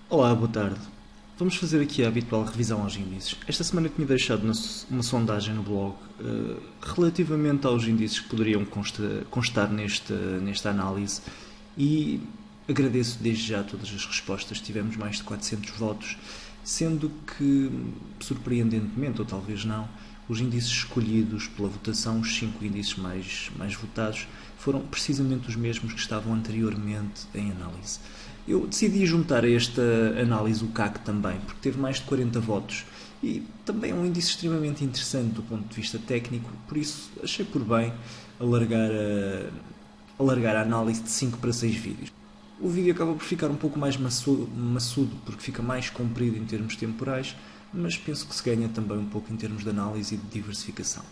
Olá, boa tarde. Vamos fazer aqui a habitual revisão aos índices. Esta semana eu tinha deixado uma sondagem no blog relativamente aos índices que poderiam constar nesta análise e agradeço desde já todas as respostas. Tivemos mais de 400 votos, sendo que, surpreendentemente, ou talvez não, os índices escolhidos pela votação, os 5 índices mais votados, foram precisamente os mesmos que estavam anteriormente em análise. Eu decidi juntar a esta análise o CAC também, porque teve mais de 40 votos e também é um índice extremamente interessante do ponto de vista técnico, por isso achei por bem alargar a análise de 5 para 6 vídeos. O vídeo acaba por ficar um pouco mais maçudo porque fica mais comprido em termos temporais, mas penso que se ganha também um pouco em termos de análise e de diversificação.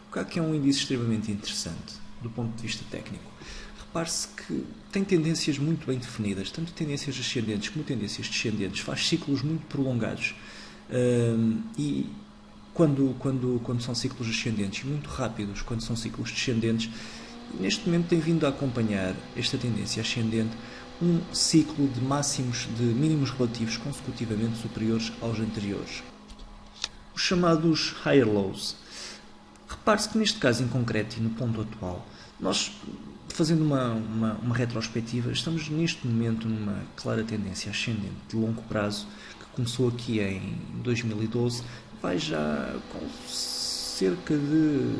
O CAC é um índice extremamente interessante do ponto de vista técnico. Repare-se que tem tendências muito bem definidas, tanto tendências ascendentes como tendências descendentes, faz ciclos muito prolongados e quando são ciclos ascendentes e muito rápidos, quando são ciclos descendentes, neste momento tem vindo a acompanhar esta tendência ascendente um ciclo de máximos de mínimos relativos consecutivamente superiores aos anteriores, os chamados higher lows. Repare-se que neste caso em concreto e no ponto atual, nós, fazendo uma retrospectiva, estamos neste momento numa clara tendência ascendente de longo prazo, que começou aqui em 2012, vai já com cerca de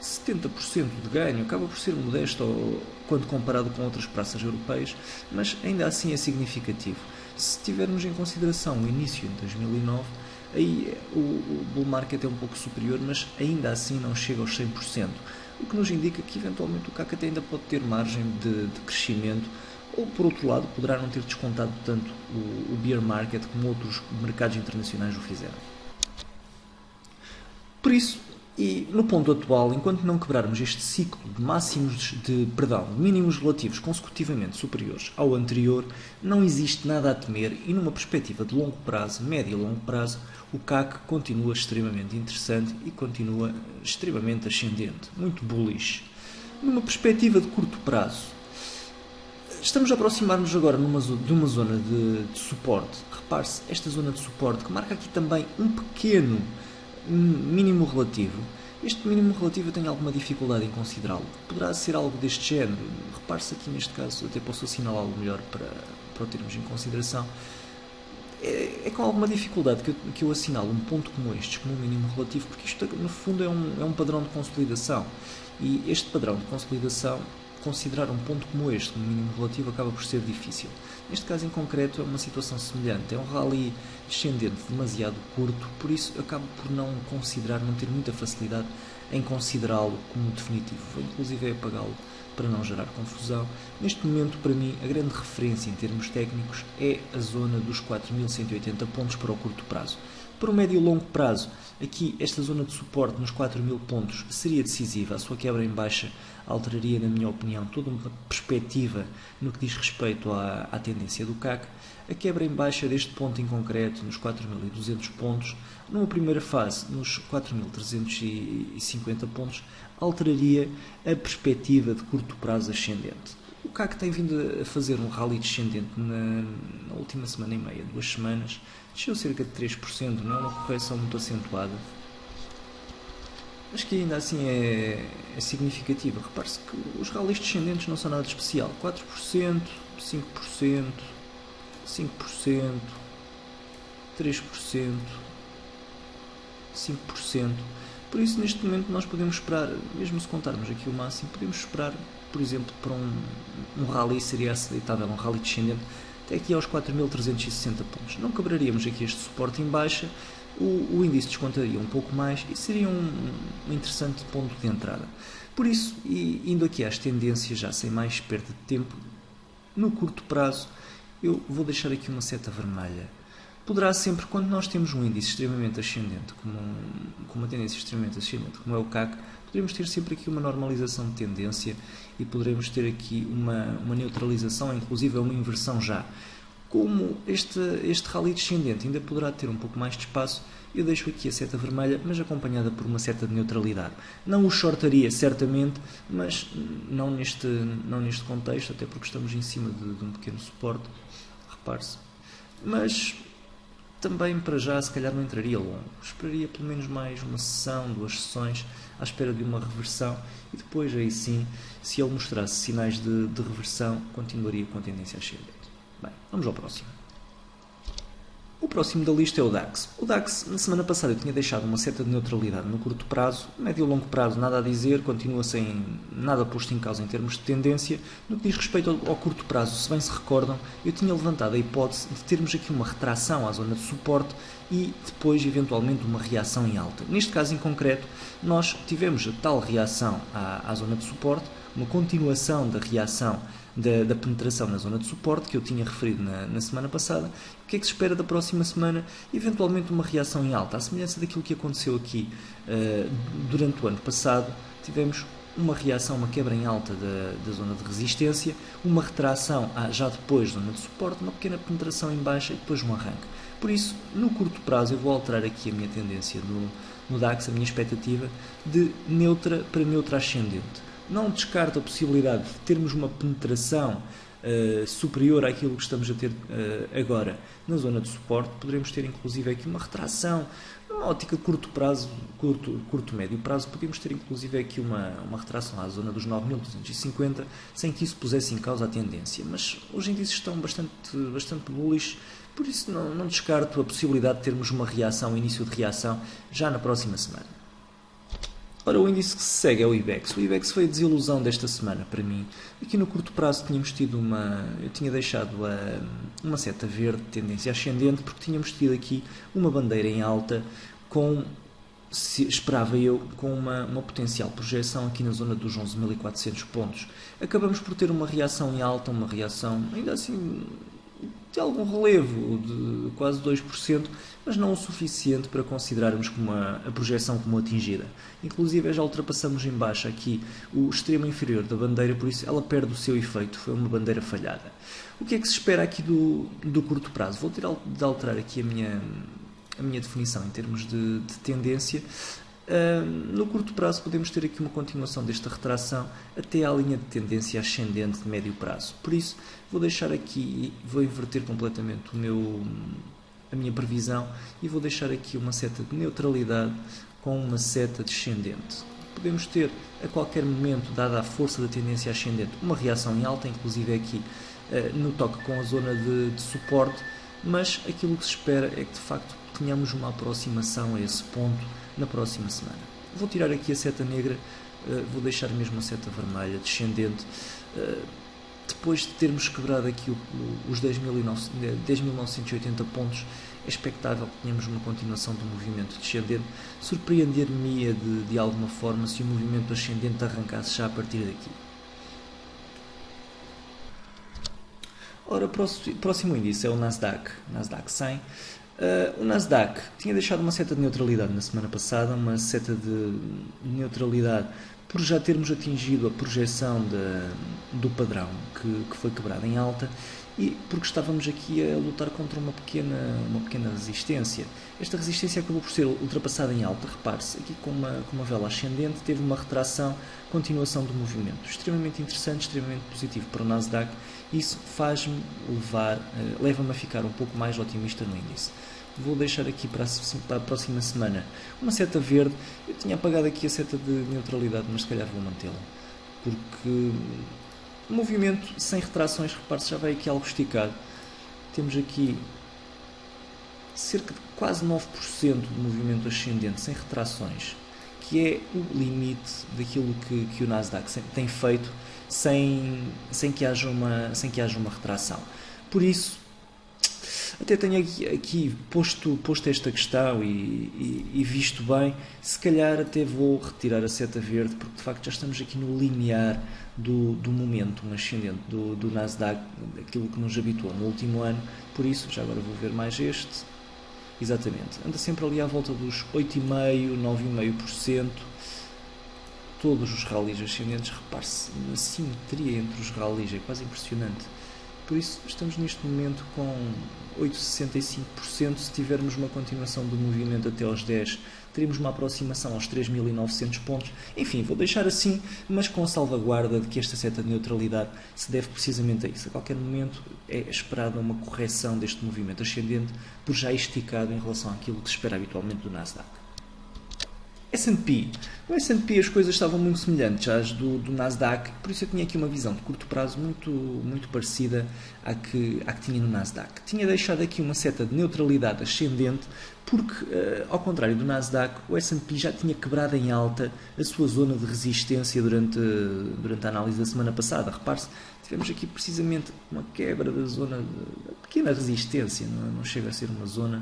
70% de ganho, acaba por ser modesto quando comparado com outras praças europeias, mas ainda assim é significativo. Se tivermos em consideração o início de 2009, aí o bull market é um pouco superior, mas ainda assim não chega aos 100%, o que nos indica que eventualmente o CAC até ainda pode ter margem de crescimento, ou por outro lado poderá não ter descontado tanto o bear market como outros mercados internacionais o fizeram. Por isso, e no ponto atual, enquanto não quebrarmos este ciclo de mínimos relativos consecutivamente superiores ao anterior, não existe nada a temer e numa perspectiva de longo prazo, médio e longo prazo, o CAC continua extremamente interessante e continua extremamente ascendente, muito bullish. Numa perspectiva de curto prazo, estamos a aproximar-nos agora de uma zona de suporte. Repare-se, esta zona de suporte que marca aqui também um pequeno mínimo relativo. Este mínimo relativo eu tenho alguma dificuldade em considerá-lo. Poderá ser algo deste género. Repare-se aqui neste caso, até posso assinalá-lo melhor para o termos em consideração. É com alguma dificuldade que eu assinalo um ponto como este, como um mínimo relativo, porque isto no fundo é um padrão de consolidação. E este padrão de consolidação, considerar um ponto como este, como mínimo relativo, acaba por ser difícil. Neste caso em concreto é uma situação semelhante, é um rally descendente demasiado curto, por isso acabo por não ter muita facilidade em considerá-lo como definitivo, vou inclusive apagá-lo para não gerar confusão. Neste momento, para mim, a grande referência em termos técnicos é a zona dos 4.180 pontos para o curto prazo. Para o médio e longo prazo, aqui esta zona de suporte nos 4.000 pontos seria decisiva. A sua quebra em baixa alteraria, na minha opinião, toda uma perspectiva no que diz respeito à tendência do CAC. A quebra em baixa deste ponto em concreto, nos 4.200 pontos, numa primeira fase, nos 4.350 pontos, alteraria a perspectiva de curto prazo ascendente. O CAC tem vindo a fazer um rally descendente na última semana e meia, 2 semanas, desceu cerca de 3%, não é uma correção muito acentuada, mas que ainda assim é significativa. Repare-se que os rallies descendentes não são nada de especial, 4%, 5%, 5%, 3%, 5%. Por isso, neste momento, nós podemos esperar, mesmo se contarmos aqui o máximo, podemos esperar, por exemplo, para um rally seria aceitável, um rally descendente, até aqui aos 4.360 pontos. Não quebraríamos aqui este suporte em baixa, o índice descontaria um pouco mais e seria um interessante ponto de entrada. Por isso, e indo aqui às tendências, já sem mais perda de tempo, no curto prazo, eu vou deixar aqui uma seta vermelha. Poderá sempre, quando nós temos um índice extremamente ascendente, com uma tendência extremamente ascendente, como é o CAC, poderemos ter sempre aqui uma normalização de tendência e poderemos ter aqui uma neutralização, inclusive uma inversão já. Como este rally descendente ainda poderá ter um pouco mais de espaço, eu deixo aqui a seta vermelha, mas acompanhada por uma seta de neutralidade. Não o shortaria, certamente, mas não neste contexto, até porque estamos em cima de um pequeno suporte. Repare-se. mas também para já se calhar não entraria longo. Esperaria pelo menos mais uma sessão, 2 sessões, à espera de uma reversão e depois aí sim, se ele mostrasse sinais de reversão, continuaria com a tendência ascendente. Bem, vamos ao próximo. O próximo da lista é o DAX. O DAX, na semana passada, eu tinha deixado uma seta de neutralidade no curto prazo, médio e longo prazo, nada a dizer, continua sem nada posto em causa em termos de tendência. No que diz respeito ao curto prazo, se bem se recordam, eu tinha levantado a hipótese de termos aqui uma retração à zona de suporte e depois, eventualmente, uma reação em alta. Neste caso em concreto, nós tivemos a tal reação à zona de suporte, uma continuação da reação da penetração na zona de suporte que eu tinha referido na semana passada. O que é que se espera da próxima semana? Eventualmente uma reação em alta, à semelhança daquilo que aconteceu aqui durante o ano passado. Tivemos uma reação, uma quebra em alta da zona de resistência, uma retração já depois da zona de suporte, uma pequena penetração em baixa e depois um arranque. Por isso, no curto prazo, eu vou alterar aqui a minha tendência no DAX, a minha expectativa de neutra para neutra ascendente. Não descarto a possibilidade de termos uma penetração superior àquilo que estamos a ter agora na zona de suporte. Poderemos ter inclusive aqui uma retração, numa ótica de curto prazo, curto médio prazo, podemos ter inclusive aqui uma retração à zona dos 9.250, sem que isso pusesse em causa a tendência. Mas os índices estão bastante bullish, por isso não descarto a possibilidade de termos uma reação, um início de reação, já na próxima semana. Ora, o índice que se segue é o IBEX. O IBEX foi a desilusão desta semana para mim. Aqui no curto prazo tínhamos tido eu tinha deixado uma seta verde de tendência ascendente porque tínhamos tido aqui uma bandeira em alta esperava eu, com uma potencial projeção aqui na zona dos 11.400 pontos. Acabamos por ter uma reação em alta, uma reação ainda assim de algum relevo, de quase 2%, mas não o suficiente para considerarmos como a projeção como atingida. Inclusive já ultrapassamos em baixa aqui o extremo inferior da bandeira, por isso ela perde o seu efeito, foi uma bandeira falhada. O que é que se espera aqui do curto prazo? Vou ter de alterar aqui a minha definição em termos de tendência. No curto prazo podemos ter aqui uma continuação desta retração até à linha de tendência ascendente de médio prazo. Por isso vou deixar aqui, vou inverter completamente a minha previsão e vou deixar aqui uma seta de neutralidade com uma seta descendente. Podemos ter a qualquer momento, dada a força da tendência ascendente, uma reação em alta, inclusive aqui no toque com a zona de suporte, mas aquilo que se espera é que de facto tenhamos uma aproximação a esse ponto na próxima semana. Vou tirar aqui a seta negra, vou deixar mesmo a seta vermelha descendente. Depois de termos quebrado aqui os 10.980 pontos, é expectável que tenhamos uma continuação do movimento descendente. Surpreender-me-ia de alguma forma se o movimento ascendente arrancasse já a partir daqui. Ora, o próximo índice é o Nasdaq 100. O Nasdaq tinha deixado uma seta de neutralidade na semana passada, uma seta de neutralidade por já termos atingido a projeção do padrão que foi quebrado em alta e porque estávamos aqui a lutar contra uma pequena resistência. Esta resistência acabou por ser ultrapassada em alta, repare-se, aqui com uma vela ascendente, teve uma retração, continuação do movimento. Extremamente interessante, extremamente positivo para o Nasdaq. Isso faz-me leva-me a ficar um pouco mais otimista no índice. Vou deixar aqui para a próxima semana uma seta verde. Eu tinha apagado aqui a seta de neutralidade, mas se calhar vou mantê-la. Porque o movimento sem retrações, repare-se, já vai aqui algo esticado. Temos aqui cerca de quase 9% de movimento ascendente sem retrações, que é o limite daquilo que o Nasdaq tem feito sem que haja uma retração. Por isso, até tenho aqui posto esta questão e visto bem, se calhar até vou retirar a seta verde, porque de facto já estamos aqui no limiar do momento ascendente do Nasdaq, aquilo que nos habituou no último ano. Por isso, já agora vou ver mais este. Exatamente, anda sempre ali à volta dos 8,5%, 9,5%. Todos os rallies ascendentes, repare-se na simetria entre os rallies, é quase impressionante. Por isso, estamos neste momento com 8,65%. Se tivermos uma continuação do movimento até aos 10, teremos uma aproximação aos 3.900 pontos. Enfim, vou deixar assim, mas com a salvaguarda de que esta seta de neutralidade se deve precisamente a isso. A qualquer momento é esperada uma correção deste movimento ascendente, por já esticado em relação àquilo que se espera habitualmente do Nasdaq. S&P. No S&P as coisas estavam muito semelhantes às do Nasdaq, por isso eu tinha aqui uma visão de curto prazo muito parecida à que tinha no Nasdaq. Tinha deixado aqui uma seta de neutralidade ascendente, porque, ao contrário do Nasdaq, o S&P já tinha quebrado em alta a sua zona de resistência durante a análise da semana passada. Repare-se, tivemos aqui precisamente uma quebra da zona de pequena resistência, não chega a ser uma zona,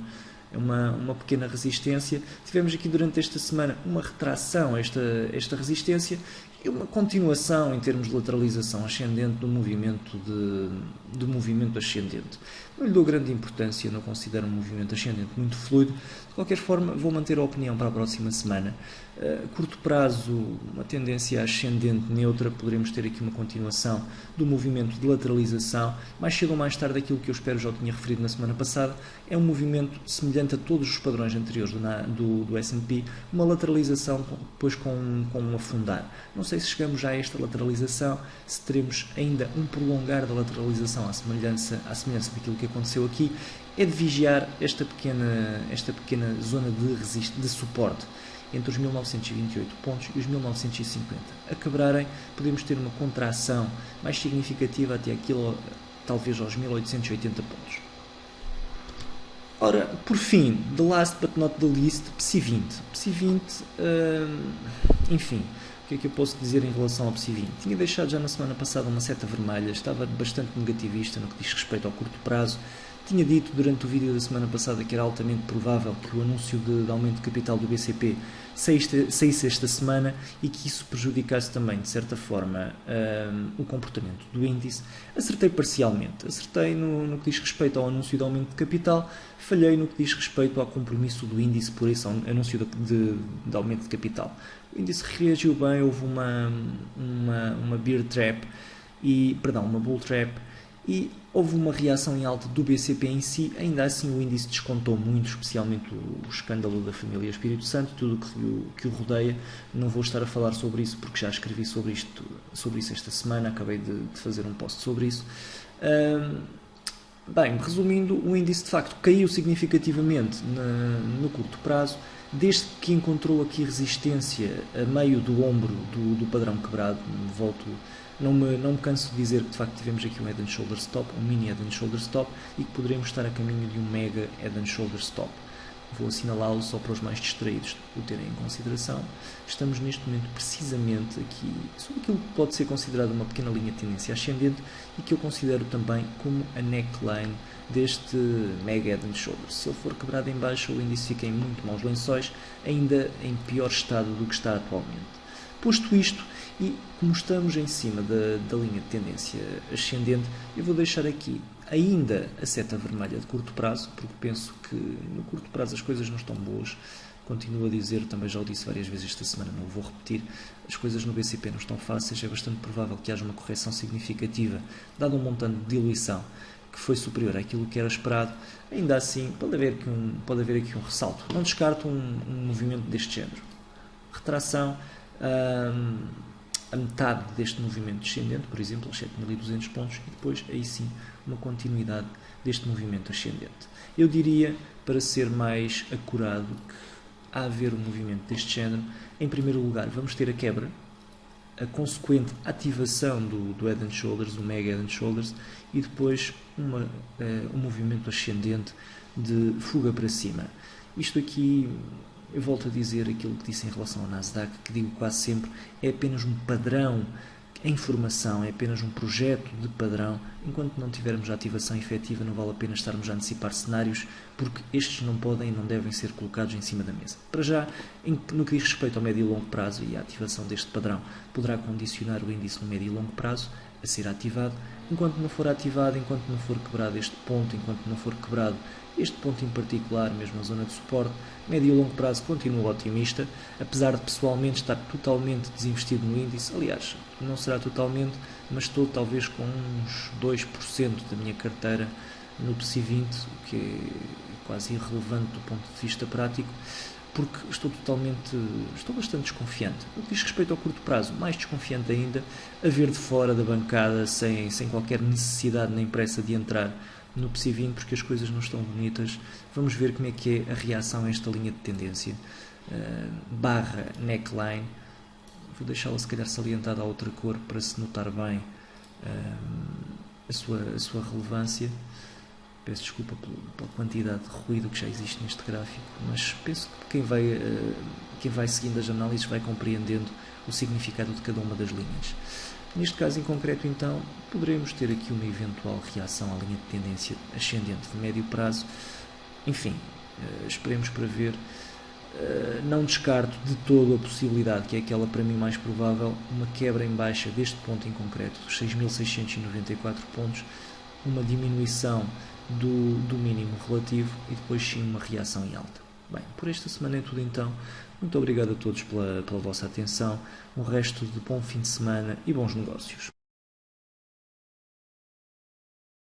é uma pequena resistência. Tivemos aqui durante esta semana uma retração a esta resistência e uma continuação em termos de lateralização ascendente do movimento ascendente. Não lhe dou grande importância, não considero um movimento ascendente muito fluido. De qualquer forma, vou manter a opinião para a próxima semana. Curto prazo, uma tendência ascendente neutra, poderemos ter aqui uma continuação do movimento de lateralização. Mais cedo ou mais tarde, aquilo que eu espero, já o tinha referido na semana passada, é um movimento semelhante a todos os padrões anteriores do S&P, uma lateralização depois com um afundar. Não sei se chegamos já a esta lateralização, se teremos ainda um prolongar da lateralização à semelhança daquilo que aconteceu aqui. É de vigiar esta pequena zona de suporte entre os 1928 pontos e os 1950. A quebrarem, podemos ter uma contração mais significativa até aquilo, talvez aos 1880 pontos. Ora, por fim, the last but not the least, PSI 20. PSI 20, enfim, o que é que eu posso dizer em relação ao PSI 20? Tinha deixado já na semana passada uma seta vermelha, estava bastante negativista no que diz respeito ao curto prazo. Tinha dito durante o vídeo da semana passada que era altamente provável que o anúncio de aumento de capital do BCP saísse esta semana e que isso prejudicasse também, de certa forma, o comportamento do índice. Acertei parcialmente. Acertei no que diz respeito ao anúncio de aumento de capital, falhei no que diz respeito ao compromisso do índice por esse anúncio de aumento de capital. O índice reagiu bem, houve uma bull trap, e houve uma reação em alta do BCP em si. Ainda assim o índice descontou muito, especialmente o escândalo da família Espírito Santo, tudo que o rodeia. Não vou estar a falar sobre isso porque já escrevi sobre isso esta semana, acabei de fazer um post sobre isso. Bem, resumindo, o índice de facto caiu significativamente no curto prazo, desde que encontrou aqui resistência a meio do ombro do padrão quebrado. Não me canso de dizer que de facto tivemos aqui um Head and Shoulder Stop, um mini Head and Shoulder Stop, e que poderemos estar a caminho de um mega Head and Shoulder Stop. Vou assinalá-lo só para os mais distraídos o terem em consideração. Estamos neste momento precisamente aqui sobre aquilo que pode ser considerado uma pequena linha de tendência ascendente e que eu considero também como a neckline deste mega Head and Shoulders. Se ele for quebrado em baixo, o índice fica em muito maus lençóis, ainda em pior estado do que está atualmente. Posto isto, e como estamos em cima da linha de tendência ascendente, eu vou deixar aqui ainda a seta vermelha de curto prazo, porque penso que no curto prazo as coisas não estão boas. Continuo a dizer, também já o disse várias vezes esta semana, não o vou repetir, as coisas no BCP não estão fáceis, é bastante provável que haja uma correção significativa, dado um montante de diluição que foi superior àquilo que era esperado. Ainda assim, pode haver aqui um ressalto. Não descarto um movimento deste género. Retração a metade deste movimento descendente, por exemplo, aos 7.200 pontos, e depois, aí sim, uma continuidade deste movimento ascendente. Eu diria, para ser mais acurado, que a haver um movimento deste género, em primeiro lugar, vamos ter a quebra, a consequente ativação do Head and Shoulders, do Mega Head and Shoulders, e depois um movimento ascendente de fuga para cima. Isto aqui, eu volto a dizer aquilo que disse em relação ao Nasdaq, que digo quase sempre, é apenas um padrão em formação, é apenas um projeto de padrão. Enquanto não tivermos a ativação efetiva, não vale a pena estarmos a antecipar cenários, porque estes não podem e não devem ser colocados em cima da mesa. Para já, no que diz respeito ao médio e longo prazo, e a ativação deste padrão poderá condicionar o índice no médio e longo prazo, a ser ativado. Enquanto não for ativado, enquanto não for quebrado este ponto, enquanto não for quebrado este ponto em particular, mesmo a zona de suporte, médio e longo prazo continuo otimista, apesar de pessoalmente estar totalmente desinvestido no índice. Aliás, não será totalmente, mas estou talvez com uns 2% da minha carteira no PSI 20, o que é quase irrelevante do ponto de vista prático, porque estou bastante desconfiante. No que diz respeito ao curto prazo, mais desconfiante ainda, a ver de fora da bancada, sem qualquer necessidade nem pressa de entrar no PSI 20, porque as coisas não estão bonitas. Vamos ver como é que é a reação a esta linha de tendência, barra neckline. Vou deixá-la se calhar salientada a outra cor para se notar bem a sua relevância. Peço desculpa pela quantidade de ruído que já existe neste gráfico, mas penso que quem vai seguindo as análises vai compreendendo o significado de cada uma das linhas. Neste caso em concreto, então, poderemos ter aqui uma eventual reação à linha de tendência ascendente de médio prazo. Enfim, esperemos para ver. Não descarto de todo a possibilidade, que é aquela para mim mais provável, uma quebra em baixa deste ponto em concreto, dos 6.694 pontos, uma diminuição do mínimo relativo e depois sim uma reação em alta. Bem, por esta semana é tudo então. Muito obrigado a todos pela vossa atenção. Um resto de bom fim de semana e bons negócios.